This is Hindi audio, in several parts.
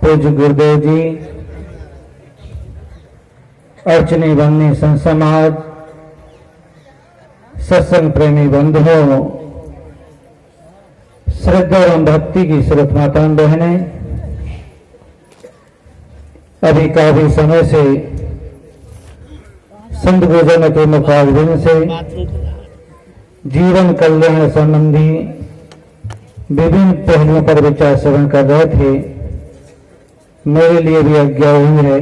पूज्य गुरुदेव जी, अर्चनी बननी संत समाज, सत्संग प्रेमी बंधुओं, श्रद्धा एवं भक्ति की श्रोत माताएं बहनें, अभी काफी समय से संत गुरुजनों के मुखारबिंद से जीवन कल्याण संबंधी विभिन्न पहलुओं पर विचार श्रवण कर रहे थे। मेरे लिए भी आज्ञा हुई है,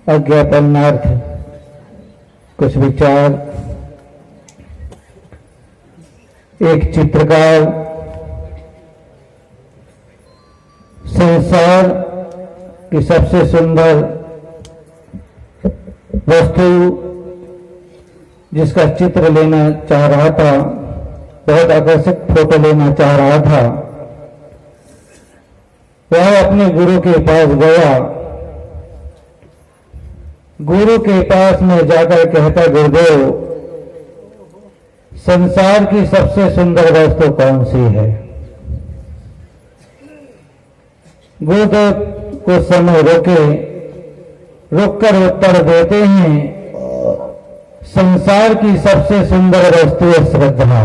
आज्ञापनार्थ कुछ विचार। एक चित्रकार संसार की सबसे सुंदर वस्तु जिसका चित्र लेना चाह रहा था, बहुत आकर्षक फोटो लेना चाह रहा था, वह अपने गुरु के पास गया। गुरु के पास में जाकर कहता, गुरुदेव, संसार की सबसे सुंदर वस्तु कौन सी है? गुरुदेव कुछ समय रुककर उत्तर देते हैं, संसार की सबसे सुंदर वस्तु है श्रद्धा।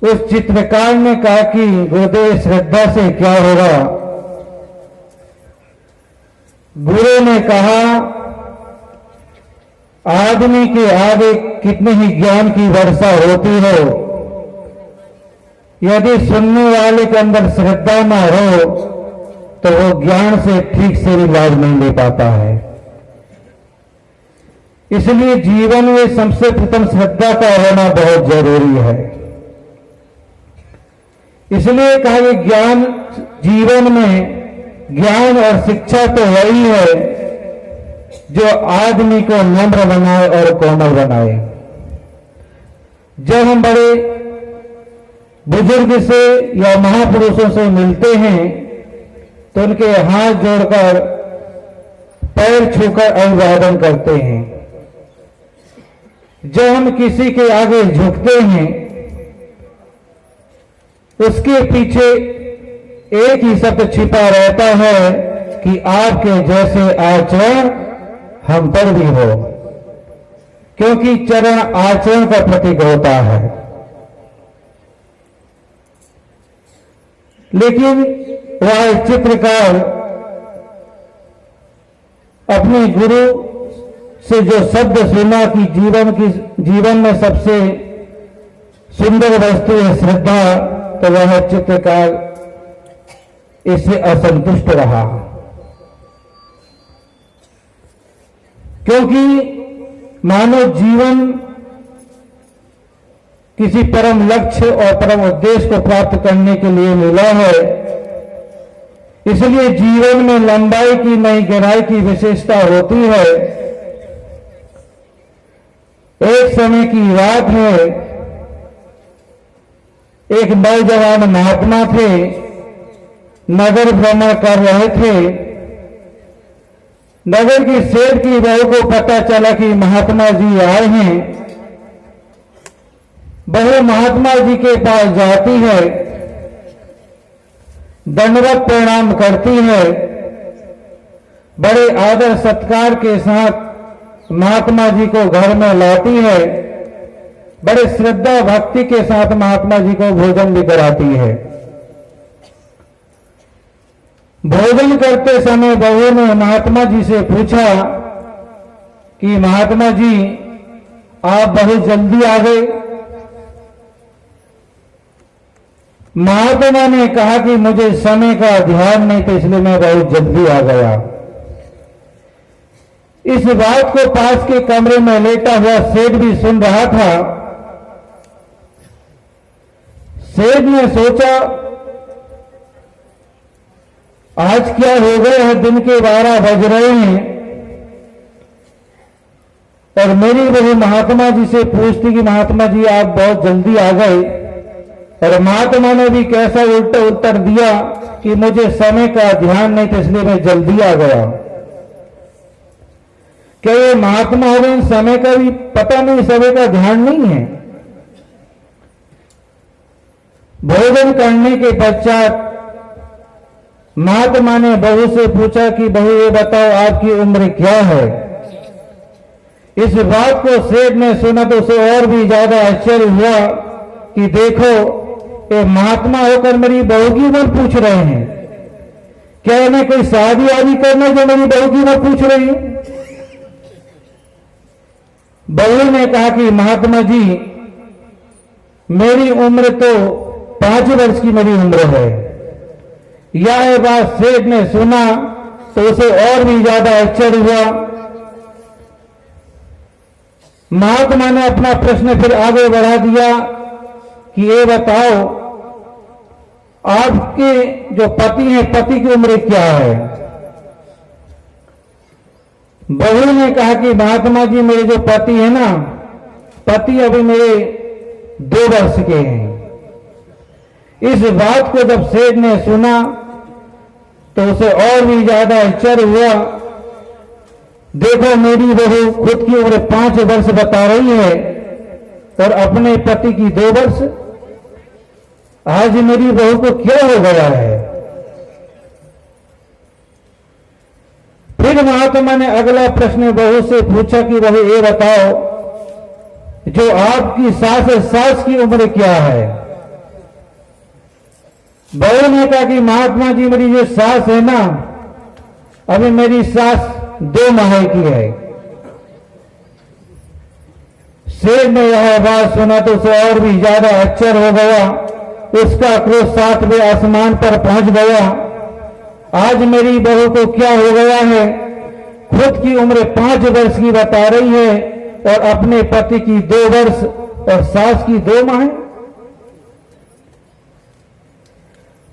उस चित्रकार ने कहा कि गुरुदेव, श्रद्धा से क्या होगा? गुरु ने कहा, आदमी के आगे कितने ही ज्ञान की वर्षा होती हो, यदि सुनने वाले के अंदर श्रद्धा न हो तो वो ज्ञान से ठीक से भी लाभ नहीं ले पाता है। इसलिए जीवन में सबसे प्रथम श्रद्धा का होना बहुत जरूरी है। इसलिए कहा कि ज्ञान, जीवन में ज्ञान और शिक्षा तो वही है जो आदमी को नम्र बनाए और कोमल बनाए। जब हम बड़े बुजुर्ग से या महापुरुषों से मिलते हैं तो उनके हाथ जोड़कर पैर छूकर अभिवादन करते हैं। जब हम किसी के आगे झुकते हैं उसके पीछे एक ही शब्द छिपा रहता है कि आपके जैसे आचरण हम पर भी हो, क्योंकि चरण आचरण का प्रतीक होता है। लेकिन वह चित्रकार अपने गुरु से जो शब्द सुना कि जीवन में सबसे सुंदर वस्तु है श्रद्धा, तो वह चित्रकार इससे असंतुष्ट रहा, क्योंकि मानव जीवन किसी परम लक्ष्य और परम उद्देश्य को प्राप्त करने के लिए मिला है। इसलिए जीवन में लंबाई की नहीं गहराई की विशेषता होती है। एक समय की बात है, एक नौजवान महात्मा थे, नगर भ्रमण कर रहे थे। नगर की सेठ की बहू को पता चला कि महात्मा जी आए हैं। बहू महात्मा जी के पास जाती है, दंडवत प्रणाम करती है, बड़े आदर सत्कार के साथ महात्मा जी को घर में लाती है, बड़े श्रद्धा भक्ति के साथ महात्मा जी को भोजन भी कराती है। भोजन करते समय बहू ने महात्मा जी से पूछा कि महात्मा जी, आप बहुत जल्दी आ गए। महात्मा ने कहा कि मुझे समय का ध्यान नहीं था, इसलिए मैं बहुत जल्दी आ गया। इस बात को पास के कमरे में लेटा हुआ सेठ भी सुन रहा था। सेठ ने सोचा, आज क्या हो गया है, दिन के 12 बज रहे हैं और मेरी बहू महात्मा जी से पूछती कि महात्मा जी आप बहुत जल्दी आ गए, और महात्मा ने भी कैसा उल्टा उत्तर दिया कि मुझे समय का ध्यान नहीं था, इसलिए मैं जल्दी आ गया। क्या ये महात्मा हो गए, समय का भी पता नहीं, समय का ध्यान नहीं है? भोजन करने के पश्चात महात्मा ने बहू से पूछा कि बहू ये बताओ आपकी उम्र क्या है। इस बात को सेठ ने सुना तो उसे और भी ज्यादा आश्चर्य हुआ कि देखो ये महात्मा होकर मेरी बहू की उम्र पूछ रहे हैं। क्या इन्हें कोई शादी आदि करना जो मेरी बहू की उम्र पूछ रही है। बहू ने कहा कि महात्मा जी मेरी उम्र तो 5 वर्ष की मेरी उम्र है। यह बात सेठ ने सुना तो उसे और भी ज्यादा आश्चर्य हुआ। महात्मा ने अपना प्रश्न फिर आगे बढ़ा दिया कि ये बताओ आपके जो पति हैं पति की उम्र क्या है। बहू ने कहा कि महात्मा जी मेरे जो पति है ना, पति अभी मेरे 2 वर्ष के हैं। इस बात को जब सेठ ने सुना तो उसे और भी ज्यादा आश्चर्य हुआ। देखो मेरी बहू खुद की उम्र 5 वर्ष बता रही है और अपने पति की 2 वर्ष। आज मेरी बहू को क्या हो गया है। फिर महात्मा ने अगला प्रश्न बहू से पूछा कि बहू ये बताओ जो आपकी सास है सास की उम्र क्या है। बहू ने कहा कि महात्मा जी मेरी जो सास है ना, अभी मेरी सास 2 माह की है। सेठ ने यह बात सुना तो उसे और भी ज्यादा आश्चर्य हो गया। उसका क्रोध 7वें आसमान पर पहुंच गया। आज मेरी बहू को क्या हो गया है। खुद की उम्र 5 वर्ष की बता रही है और अपने पति की 2 वर्ष और सास की 2 माह।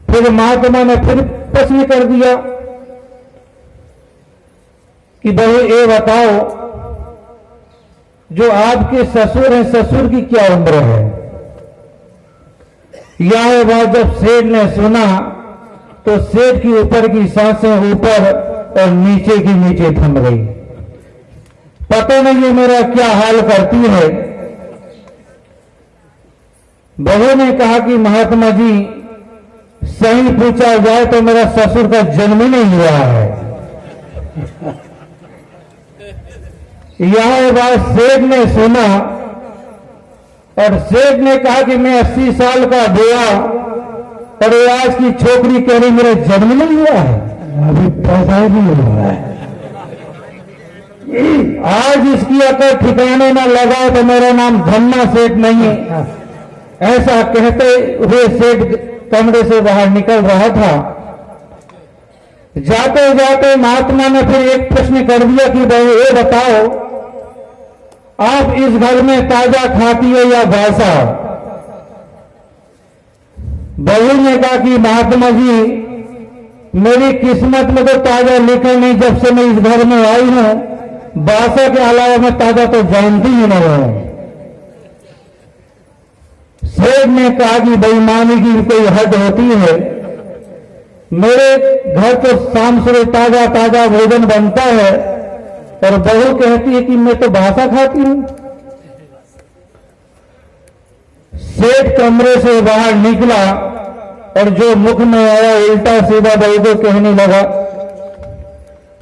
फिर महात्मा ने फिर प्रश्न कर दिया कि बहू ये बताओ जो आपके ससुर हैं ससुर की क्या उम्र है। यह बात जब सेठ ने सुना तो सेठ की ऊपर की सांसें ऊपर और नीचे की नीचे थम गई। पता नहीं ये मेरा क्या हाल करती है। बहू ने कहा कि महात्मा जी सही पूछा जाए तो मेरा ससुर का जन्म ही नहीं हुआ है। यह बात सेठ ने सुना और सेठ ने कहा कि मैं 80 साल का हुआ और आज की छोकरी कह रही मेरा जन्म नहीं हुआ है, अभी पैसा ही नहीं हुआ है। आज इसकी अकल ठिकाने न लगाए तो मेरा नाम धन्ना सेठ नहीं है। ऐसा कहते हुए सेठ कमरे से बाहर निकल रहा था। जाते जाते महात्मा ने फिर एक प्रश्न कर दिया कि भाई ये बताओ आप इस घर में ताजा खाती है या बासा। बहू ने कहा कि महात्मा जी मेरी किस्मत में तो ताजा लिखा नहीं, जब से मैं इस घर में आई हूं बासा के अलावा मैं ताजा तो जानती ही नहीं हूं। सेठ ने कहा कि बेईमानी की कोई हद होती है। मेरे घर तो शाम से ताजा ताजा भोजन बनता है और बहू कहती है कि मैं तो बासा खाती हूं। सेठ कमरे से बाहर निकला और जो मुख में आया उल्टा सीधा बहू को कहने लगा।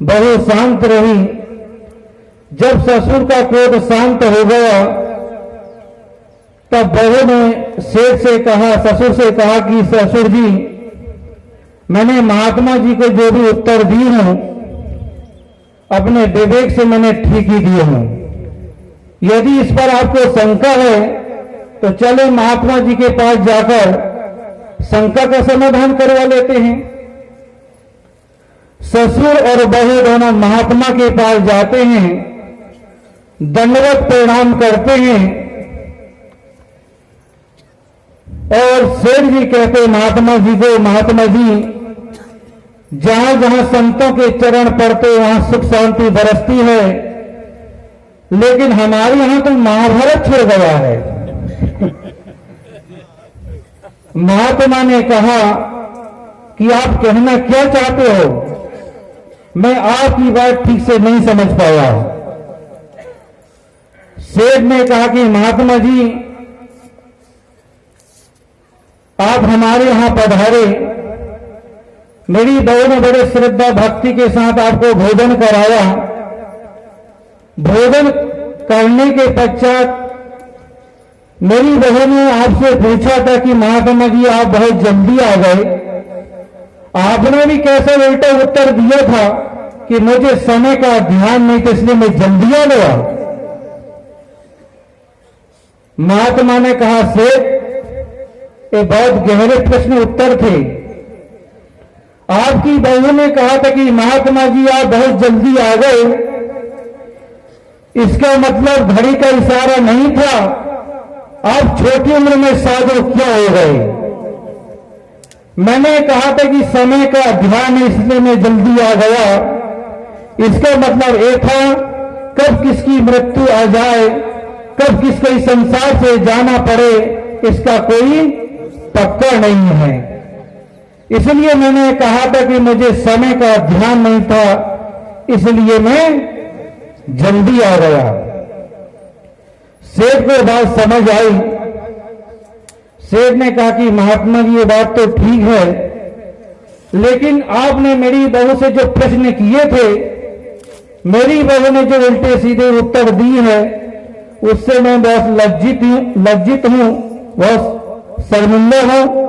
बहू शांत रही। जब ससुर का क्रोध शांत हो गया तब बहू ने सेठ से कहा, ससुर से कहा कि ससुर जी मैंने महात्मा जी को जो भी उत्तर दी हूं अपने विवेक से मैंने ठीक ही दिए हूं। यदि इस पर आपको शंका है तो चले महात्मा जी के पास जाकर शंका का समाधान करवा लेते हैं। ससुर और बहू दोनों महात्मा के पास जाते हैं, दंडवत प्रणाम करते हैं और सेठ जी कहते महात्मा जी को, महात्मा जी जहां जहां संतों के चरण पड़ते वहां सुख शांति बरसती है, लेकिन हमारे यहां तो महाभारत छिड़ गया है। महात्मा ने कहा कि आप कहना क्या चाहते हो, मैं आपकी बात ठीक से नहीं समझ पाया। सेठ ने कहा कि महात्मा जी आप हमारे यहां पधारे। मेरी बहू ने बड़े श्रद्धा भक्ति के साथ आपको भोजन कराया। भोजन करने के पश्चात मेरी बहू ने आपसे पूछा था कि महात्मा जी आप बहुत जल्दी आ गए। आपने भी कैसे उल्टा उत्तर दिया था कि मुझे समय का ध्यान नहीं था इसलिए मैं जल्दी आ गया। महात्मा ने कहा सेठ ये बहुत गहरे प्रश्न उत्तर थे। आपकी बहू ने कहा था कि महात्मा जी आप बहुत जल्दी आ गए, इसका मतलब घड़ी का इशारा नहीं था, आप छोटी उम्र में साधु क्या हो गए। मैंने कहा था कि समय का ध्यान है इसलिए मैं जल्दी आ गया, इसका मतलब ये था कब किसकी मृत्यु आ जाए, कब किसको इस संसार से जाना पड़े इसका कोई पक्का नहीं है। इसलिए मैंने कहा था कि मुझे समय का ध्यान नहीं था इसलिए मैं जल्दी आ गया। सेठ को बात समझ आई। सेठ ने कहा कि महात्मा जी ये बात तो ठीक है, लेकिन आपने मेरी बहू से जो प्रश्न किए थे, मेरी बहू ने जो उल्टे सीधे उत्तर दी है उससे मैं बहुत लज्जित हूं, बहुत शर्मिंदा हूं।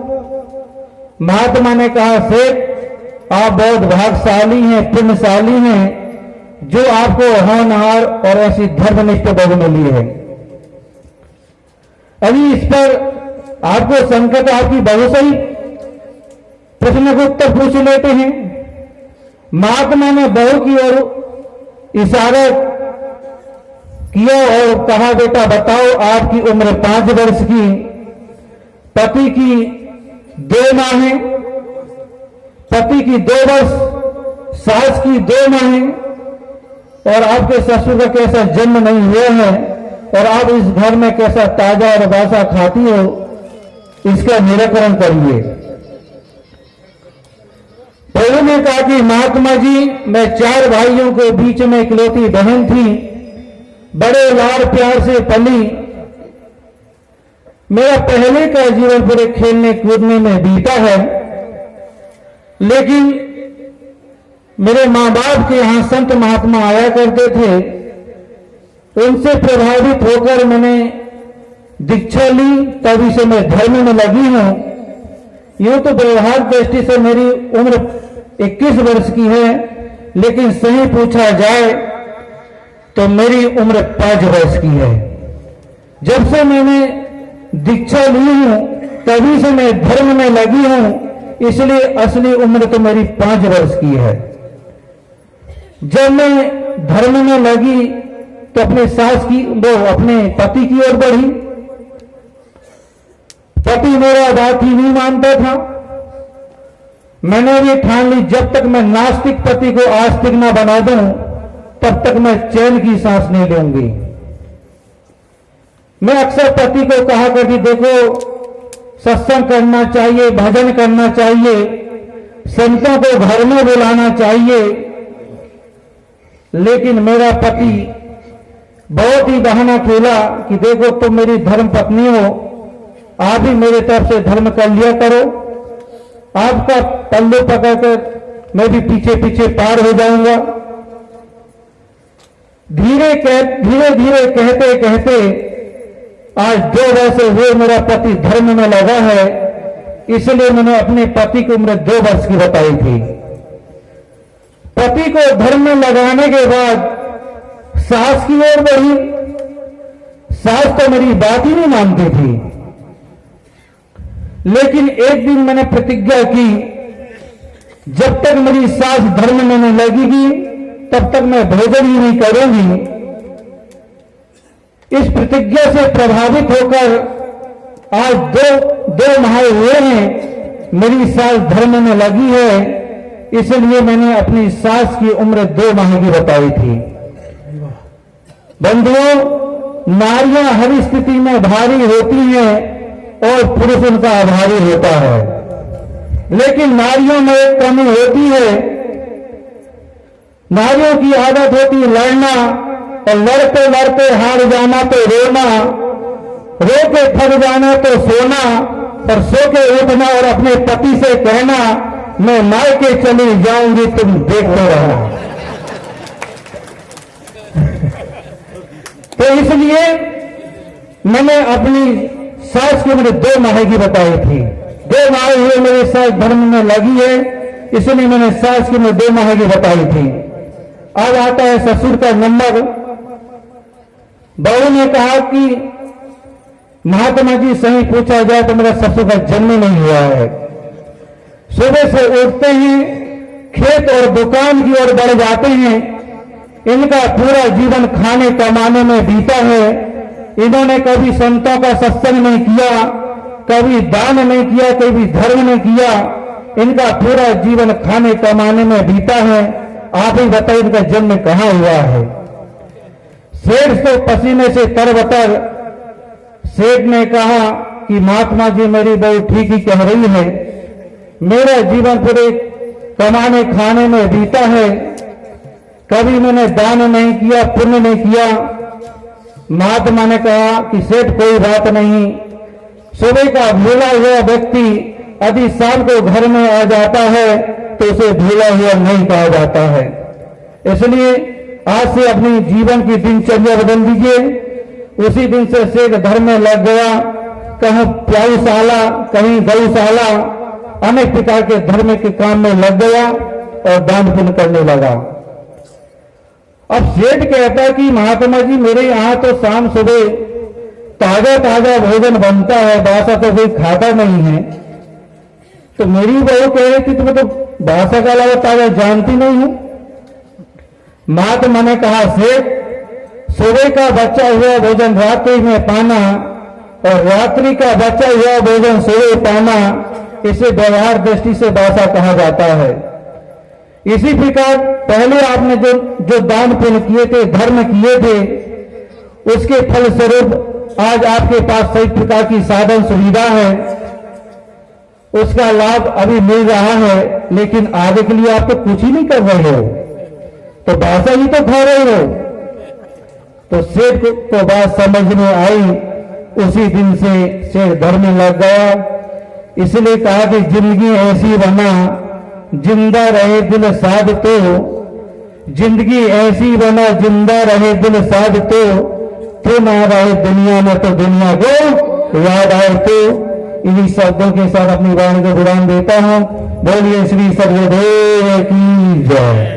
महात्मा ने कहा सेठ आप बहुत भाग्यशाली हैं, पुण्यशाली हैं जो आपको होनहार और ऐसी धर्मनिष्ठ बहू मिली है। अभी इस पर आपको संकट आपकी बहू से ही प्रश्न को उत्तर पूछ लेते हैं। महात्मा ने बहू की ओर इशारा किया और कहा बेटा बताओ आपकी उम्र 5 वर्ष की, पति की 2 माहें, पति की 2 वर्ष, सास की 2 माहें और आपके ससुर का कैसा जन्म नहीं हुआ है और आप इस घर में कैसा ताजा और बासा खाती हो, इसका निराकरण करिए। बहू ने कहा कि महात्मा जी मैं 4 भाइयों के बीच में इकलौती बहन थी, बड़े लाड़ प्यार से पली, मेरा पहले का जीवन पूरे खेलने कूदने में बीता है, लेकिन मेरे मां बाप के यहां संत महात्मा आया करते थे, उनसे प्रभावित होकर मैंने दीक्षा ली, तभी से मैं धर्म में लगी हूं। यूं तो व्यवहार दृष्टि से मेरी उम्र 21 वर्ष की है, लेकिन सही पूछा जाए तो मेरी उम्र 5 वर्ष की है। जब से मैंने दीक्षा ली हूं तभी से मैं धर्म में लगी हूं, इसलिए असली उम्र तो मेरी 5 वर्ष की है। जब मैं धर्म में लगी तो अपने सास की वो अपने पति की ओर बढ़ी। पति मेरा बात ही नहीं मानता था। मैंने भी ठान ली जब तक मैं नास्तिक पति को आस्तिक ना बना दूं तब तक मैं चैन की सांस नहीं लूंगी। मैं अक्सर पति को कहा करती देखो सत्संग करना चाहिए, भजन करना चाहिए, संतों को घर में बुलाना चाहिए, लेकिन मेरा पति बहुत ही बहाना खेला कि देखो तुम मेरी धर्म पत्नी हो, आप भी मेरे तरफ से धर्म कर लिया करो, आपका पल्लू पकड़कर मैं भी पीछे पीछे पार हो जाऊंगा। धीरे धीरे कहते कहते आज 2 वर्ष हुए मेरा पति धर्म में लगा है, इसलिए मैंने अपने पति की उम्र 2 वर्ष की बताई थी। पति को धर्म में लगाने के बाद सास की ओर बढ़ी। सास तो मेरी बात ही नहीं मानती थी, लेकिन एक दिन मैंने प्रतिज्ञा की जब तक मेरी सास धर्म में नहीं लगेगी तब तक मैं भोजन ही नहीं करूंगी। इस प्रतिज्ञा से प्रभावित होकर आज दो माह हुए हैं मेरी सास धर्म में लगी है, इसलिए मैंने अपनी सास की उम्र 2 माह की बताई थी। बंधुओं, नारियां हर स्थिति में भारी होती हैं और पुरुष उनका आभारी होता है, लेकिन नारियों में एक कमी होती है। नारियों की आदत होती है लड़ना, और लड़ते लड़ते हार जाना तो रोना, रो के थक जाना तो सोना, पर सो के उठना और अपने पति से कहना मैं मायके चली जाऊंगी, तुम देखते रहो। तो इसलिए मैंने अपनी सास को मैंने 2 माह की बताई थी। 2 माह हुए मेरी सास धर्म में लगी है, इसलिए मैंने सास की मैं 2 माह की बताई थी। अब आता है ससुर का नंबर। बहू ने कहा कि महात्मा जी सही पूछा जाए तो मेरा ससुर का जन्म नहीं हुआ है। सुबह से उठते हैं, खेत और दुकान की ओर बढ़ जाते हैं। इनका पूरा जीवन खाने कमाने में बीता है। इन्होंने कभी संतों का सत्संग नहीं किया, कभी दान नहीं किया, कभी धर्म नहीं किया। इनका पूरा जीवन खाने कमाने में बीता है। आप ही बताइए इनका जन्म कहां हुआ है। सेठ तो पसीने से तरबतर। सेठ ने कहा कि महात्मा जी मेरी बहू ठीक ही कह रही है, मेरा जीवन पूरे कमाने खाने में बीता है, कभी मैंने दान नहीं किया, पुण्य नहीं किया। महात्मा ने कहा कि सेठ कोई बात नहीं, सुबह का भूला हुआ व्यक्ति यदि शाम को घर में आ जाता है तो उसे भूला हुआ नहीं कहा जाता है। इसलिए आज से अपनी जीवन की दिनचर्या बदल दीजिए। उसी दिन से सेठ धर्म में लग गया, कहीं प्याऊशाला, कहीं गौशाला, अनेक प्रकार के धर्म के काम में लग गया और दान पुण्य करने लगा। अब सेठ कहता है कि महात्मा जी मेरे यहां तो शाम सुबह ताजा ताजा भोजन बनता है, बासा तो कोई खाता नहीं है। तो मेरी बहू कह रही थी तुम्हें तो बासा का अलावा ताजा जानती नहीं हूं। महात्मा ने कहा सेठ सुबह का बचा हुआ भोजन रात्रि में पाना और रात्रि का बचा हुआ भोजन सुबह पाना, इसे व्यवहार दृष्टि से बासा कहा जाता है। इसी प्रकार पहले आपने जो दान पुण्य किए थे, धर्म किए थे, उसके फलस्वरूप आज आपके पास सही प्रकार की साधन सुविधा है, उसका लाभ अभी मिल रहा है, लेकिन आगे के लिए आप तो कुछ ही नहीं कर रहे हो, तो बासा ही तो खा रहे हो। तो सेठ को बात समझ में आई। उसी दिन से सेठ धर्म में लग गया। इसलिए कहा कि जिंदगी ऐसी बना जिंदा रहे दिल साध तो, जिंदगी ऐसी बना जिंदा रहे दिल साध तो ना रहे दुनिया में तो दुनिया को याद आए तो। इन्हीं शब्दों के साथ अपनी वाणी को विराम देता हूं। बोलिए श्री सद्गुरुदेव की जय।